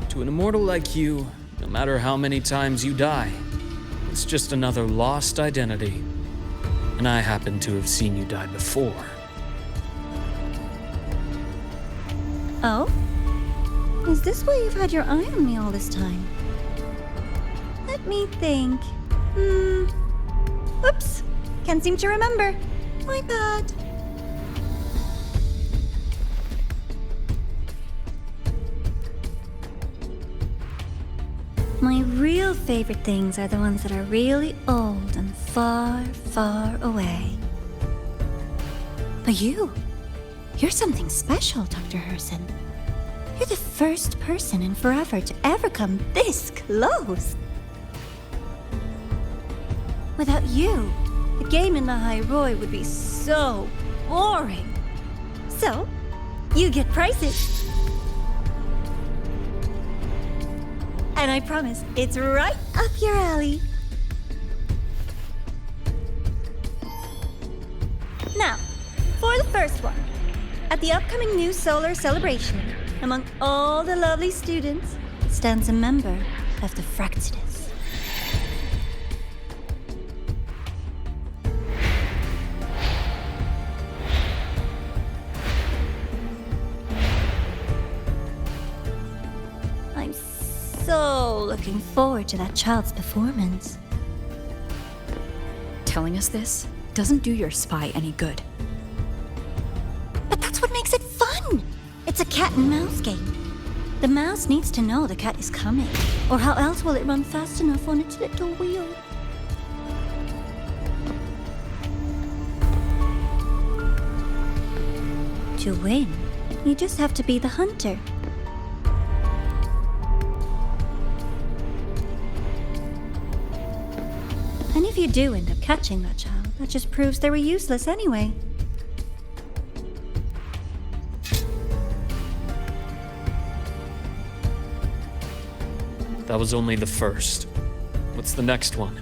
To an immortal like you, no matter how many times you die, it's just another lost identity. And I happen to have seen you die before. Oh? Is this why you've had your eye on me all this time? Let me think. Oops. Can't seem to remember. My bad. My real favorite things are the ones that are really old and far, far away. But you're something special, Dr. Herson. You're the first person in forever to ever come this close. Without you, the game in Lahai-Roi would be so boring. So, you get prizes. And I promise, it's right up your alley. Now, for the first one. At the upcoming new solar celebration, among all the lovely students, stands a member of the Fraxidus. I'm so looking forward to that child's performance. Telling us this doesn't do your spy any good. But that's what makes it fun! It's a cat and mouse game. The mouse needs to know the cat is coming, or how else will it run fast enough on its little wheel? To win, you just have to be the hunter. And if you do end up catching that child, that just proves they were useless anyway. That was only the first. What's the next one?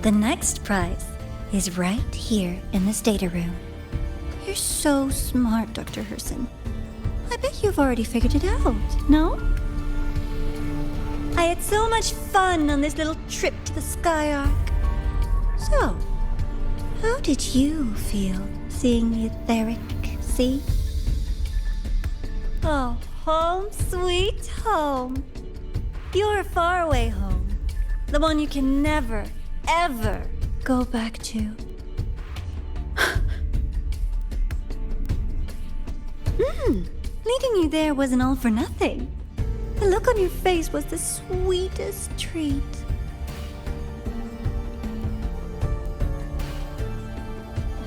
The next prize is right here in this data room. You're so smart, Dr. Herson. I bet you've already figured it out, no? I had so much fun on this little trip to the Sky Arc. So, how did you feel seeing the etheric sea? Oh, home sweet home. Your faraway home. The one you can never, ever go back to. Leading you there wasn't all for nothing. The look on your face was the sweetest treat.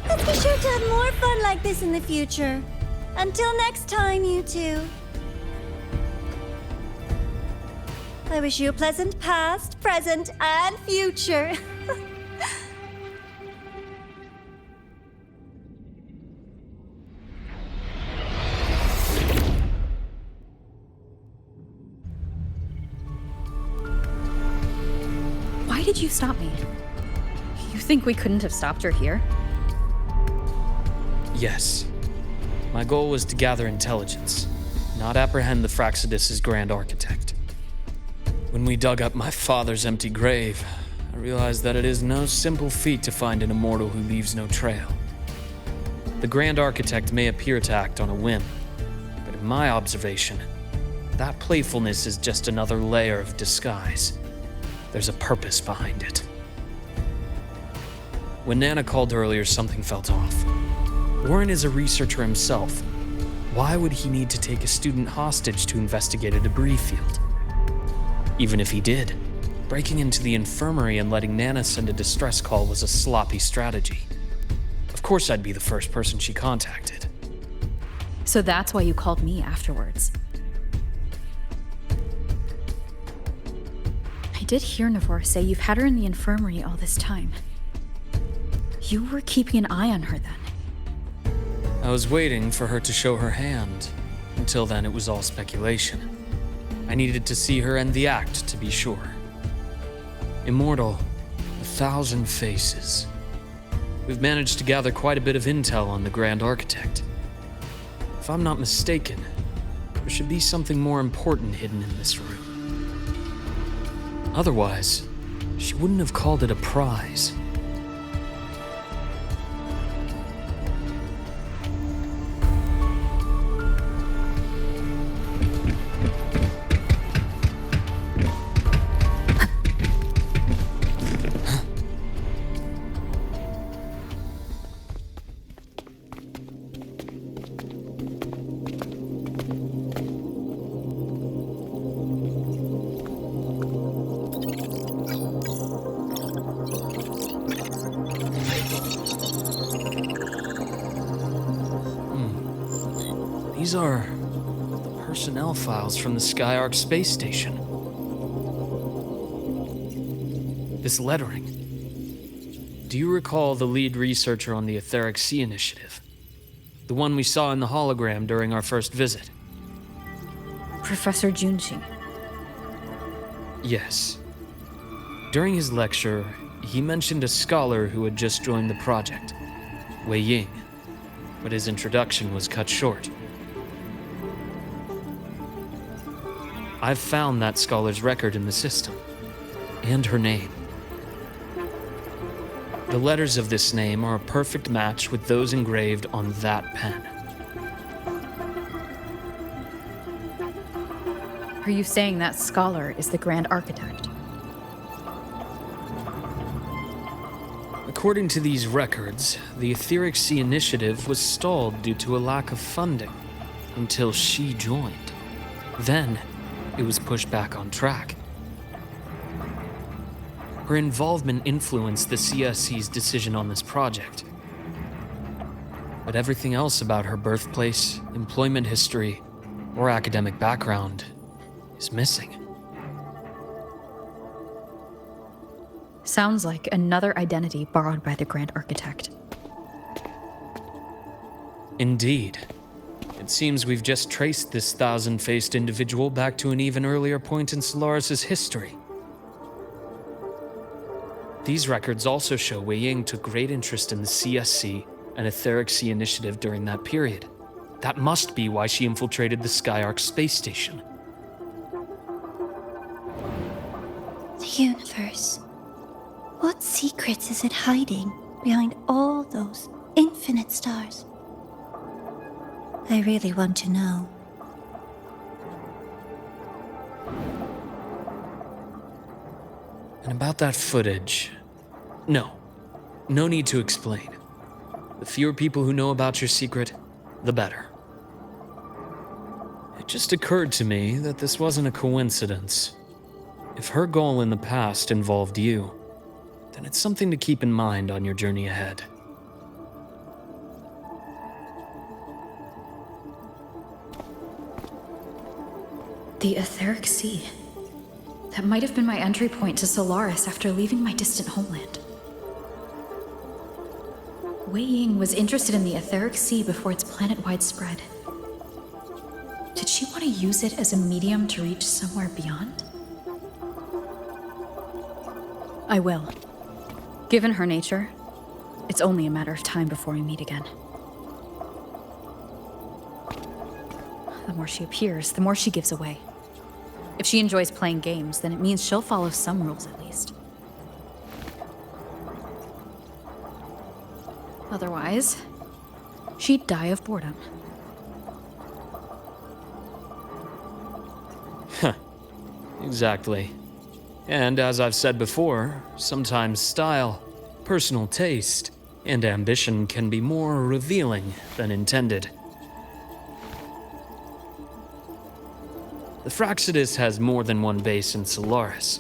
Let's be sure to have more fun like this in the future. Until next time, you two. I wish you a pleasant past, present, and future. Why did you stop me? You think we couldn't have stopped her here? Yes. My goal was to gather intelligence, not apprehend the Fraxidus' grand architect. When we dug up my father's empty grave, I realized that it is no simple feat to find an immortal who leaves no trail. The grand architect may appear to act on a whim, but in my observation, that playfulness is just another layer of disguise. There's a purpose behind it. When Nana called earlier, something felt off. Warren is a researcher himself. Why would he need to take a student hostage to investigate a debris field? Even if he did, breaking into the infirmary and letting Nana send a distress call was a sloppy strategy. Of course I'd be the first person she contacted. So that's why you called me afterwards. I did hear Navor say you've had her in the infirmary all this time. You were keeping an eye on her then. I was waiting for her to show her hand. Until then, it was all speculation. I needed to see her end the act to be sure. Immortal, 1,000 faces. We've managed to gather quite a bit of intel on the Grand Architect. If I'm not mistaken, there should be something more important hidden in this room. Otherwise, she wouldn't have called it a prize. These are the personnel files from the Skyark space station. This lettering. Do you recall the lead researcher on the Etheric Sea Initiative? The one we saw in the hologram during our first visit? Professor Junshi. Yes. During his lecture, he mentioned a scholar who had just joined the project, Wei Ying, but his introduction was cut short. I've found that scholar's record in the system, and her name. The letters of this name are a perfect match with those engraved on that pen. Are you saying that scholar is the Grand Architect? According to these records, the Etheric Sea Initiative was stalled due to a lack of funding until she joined. Then, it was pushed back on track. Her involvement influenced the CSC's decision on this project. But everything else about her birthplace, employment history, or academic background is missing. Sounds like another identity borrowed by the Grand Architect. Indeed. It seems we've just traced this 1,000-faced individual back to an even earlier point in Solaris' history. These records also show Wei Ying took great interest in the CSC and Etheric Sea initiative during that period. That must be why she infiltrated the Skyark space station. The universe. What secrets is it hiding behind all those infinite stars? I really want to know. And about that footage, no need to explain. The fewer people who know about your secret, the better. It just occurred to me that this wasn't a coincidence. If her goal in the past involved you, then it's something to keep in mind on your journey ahead. The Etheric Sea. That might have been my entry point to Solaris after leaving my distant homeland. Wei Ying was interested in the Etheric Sea before its planet-wide spread. Did she want to use it as a medium to reach somewhere beyond? I will. Given her nature, it's only a matter of time before we meet again. The more she appears, the more she gives away. If she enjoys playing games, then it means she'll follow some rules at least. Otherwise, she'd die of boredom. Exactly. And as I've said before, sometimes style, personal taste, and ambition can be more revealing than intended. The Fractsidus has more than one base in Solaris,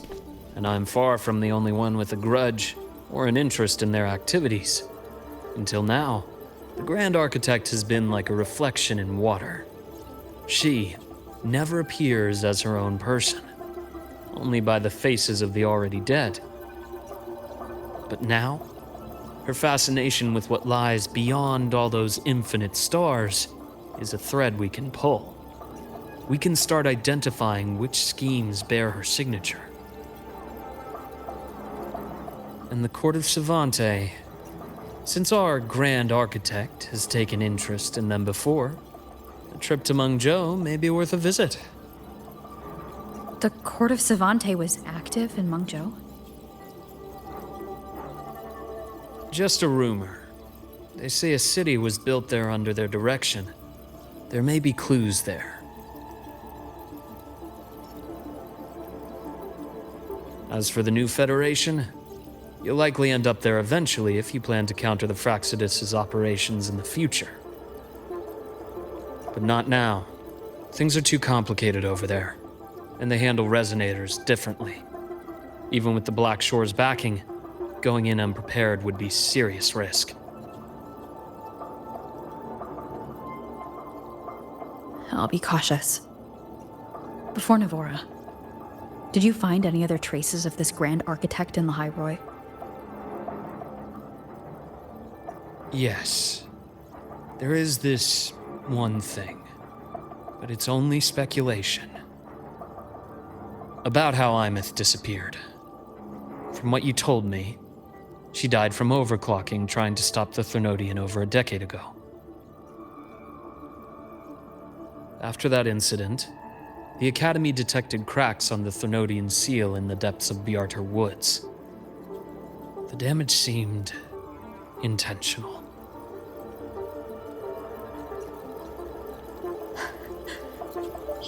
and I'm far from the only one with a grudge or an interest in their activities. Until now, the Grand Architect has been like a reflection in water. She never appears as her own person, only by the faces of the already dead. But now, her fascination with what lies beyond all those infinite stars is a thread we can pull. We can start identifying which schemes bear her signature. And the Court of Savante, since our Grand Architect has taken interest in them before, a trip to Mengzhou may be worth a visit. The Court of Savante was active in Mengzhou? Just a rumor. They say a city was built there under their direction. There may be clues there. As for the new Federation, you'll likely end up there eventually if you plan to counter the Fractsidus' operations in the future. But not now. Things are too complicated over there, and they handle resonators differently. Even with the Black Shore's backing, going in unprepared would be serious risk. I'll be cautious. Before Navora, did you find any other traces of this Grand Architect in Lahai-Roi? Yes. There is this one thing, but it's only speculation. About how Imeth disappeared. From what you told me, she died from overclocking trying to stop the Threnodian over a decade ago. After that incident, the Academy detected cracks on the Threnodian seal in the depths of Biarter Woods. The damage seemed intentional.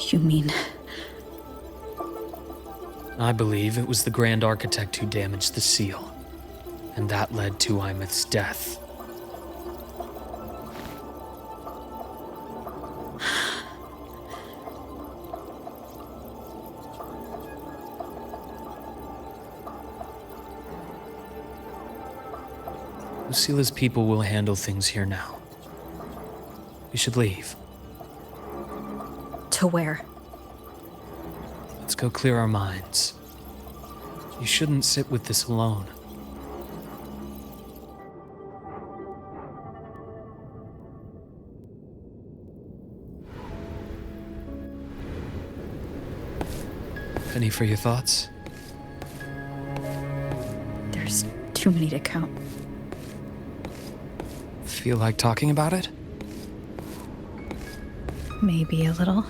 You mean... I believe it was the Grand Architect who damaged the seal, and that led to Imeth's death. Lucila's people will handle things here now. We should leave. To where? Let's go clear our minds. You shouldn't sit with this alone. Penny for your thoughts? There's Too many to count. Feel like talking about it? Maybe a little.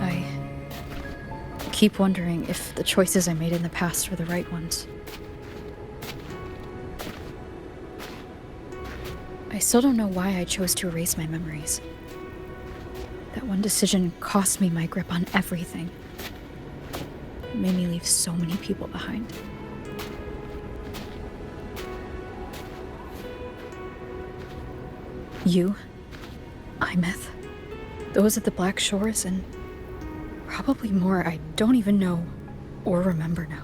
I keep wondering if the choices I made in the past were the right ones. I still don't know why I chose to erase my memories. That one decision cost me my grip on everything. It made me leave so many people behind. You, Imeth, those at the Black Shores, and probably more I don't even know or remember now.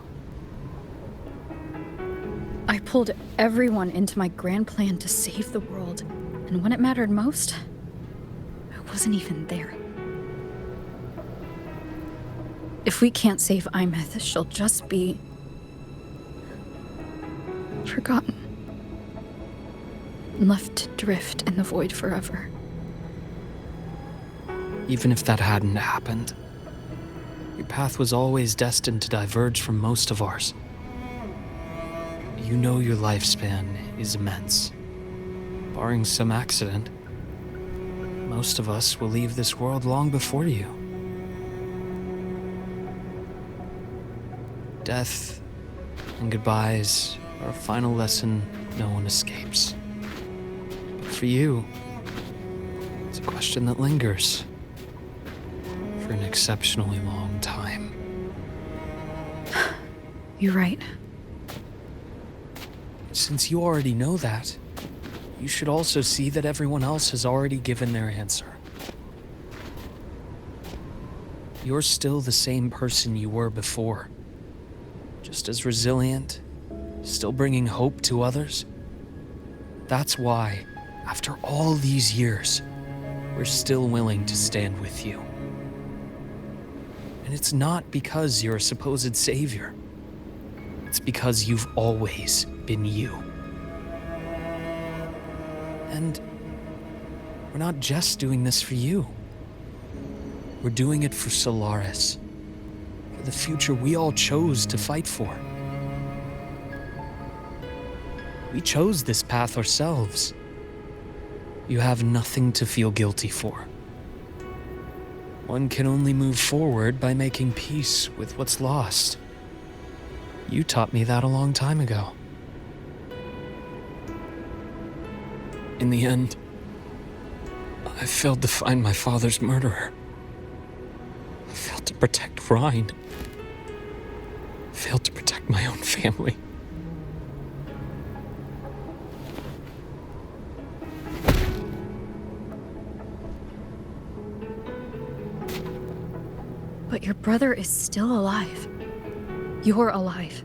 I pulled everyone into my grand plan to save the world, and when it mattered most, I wasn't even there. If we can't save Imeth, she'll just be forgotten. Left to drift in the void forever. Even if that hadn't happened, your path was always destined to diverge from most of ours. You know your lifespan is immense. Barring some accident, most of us will leave this world long before you. Death and goodbyes are a final lesson no one escapes. But for you, it's a question that lingers for an exceptionally long time. You're right. Since you already know that, you should also see that everyone else has already given their answer. You're still the same person you were before. Just as resilient, still bringing hope to others. That's why, after all these years, we're still willing to stand with you. And it's not because you're a supposed savior. It's because you've always been you. And we're not just doing this for you. We're doing it for Solaris. For the future we all chose to fight for. We chose this path ourselves. You have nothing to feel guilty for. One can only move forward by making peace with what's lost. You taught me that a long time ago. In the end, I failed to find my father's murderer. I failed to protect Rhine. I failed to protect my own family. But your brother is still alive. You're alive.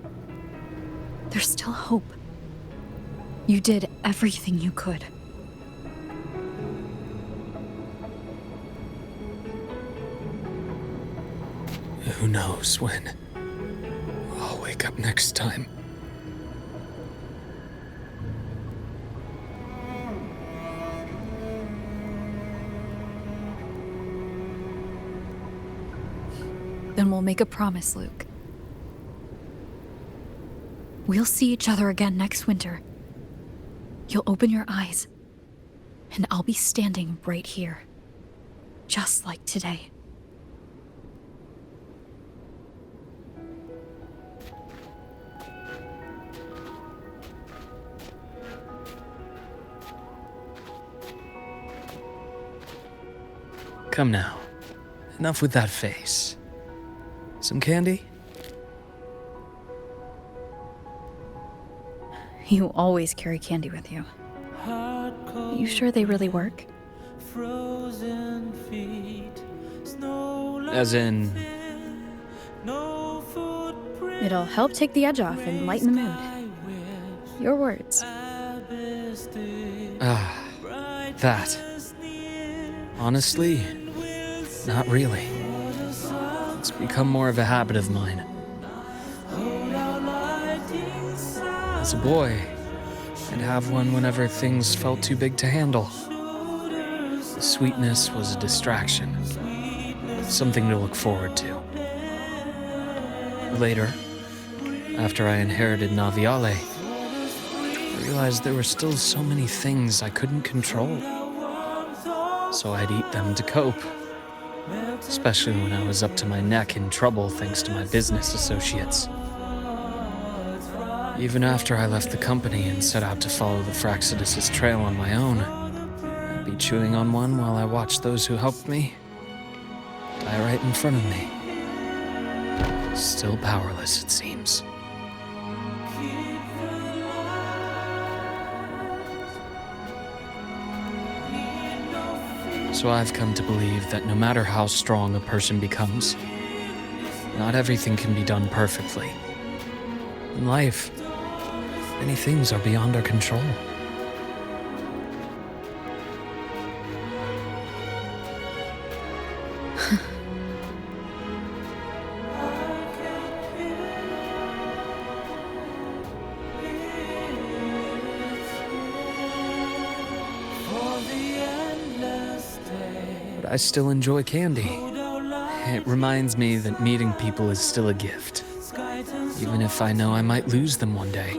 There's still hope. You did everything you could. Who knows when I'll wake up next time. Then we'll make a promise, Luke. We'll see each other again next winter. You'll open your eyes, and I'll be standing right here. Just like today. Come now. Enough with that face. Some candy? You always carry candy with you. You sure they really work? As in... It'll help take the edge off and lighten the mood. Your words. That. Honestly, not really. It's become more of a habit of mine. As a boy, I'd have one whenever things felt too big to handle. The sweetness was a distraction, something to look forward to. Later, after I inherited Naviale, I realized there were still so many things I couldn't control. So I'd eat them to cope, especially when I was up to my neck in trouble thanks to my business associates. Even after I left the company and set out to follow the Fraxidus' trail on my own, I'd be chewing on one while I watched those who helped me die right in front of me. Still powerless, it seems. So I've come to believe that no matter how strong a person becomes, not everything can be done perfectly. In life, many things are beyond our control. But I still enjoy candy. It reminds me that meeting people is still a gift, even if I know I might lose them one day.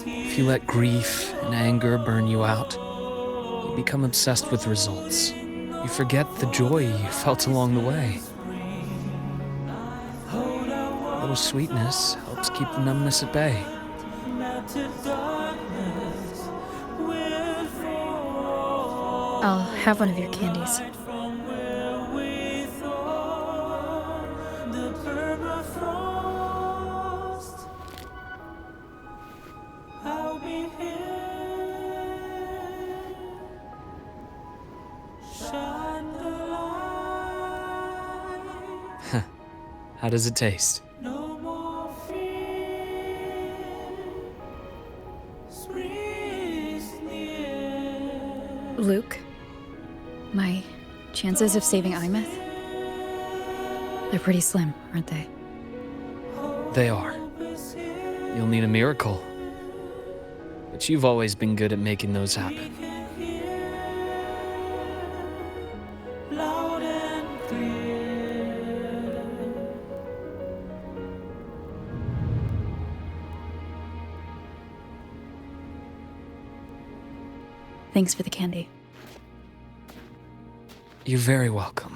If you let grief and anger burn you out, you become obsessed with results. You forget the joy you felt along the way. A little sweetness helps keep the numbness at bay. I'll have one of your candies. How does it taste? Luke, my chances of saving Imeth? They're pretty slim, aren't they? They are. You'll need a miracle. But you've always been good at making those happen. Thanks for the candy. You're very welcome.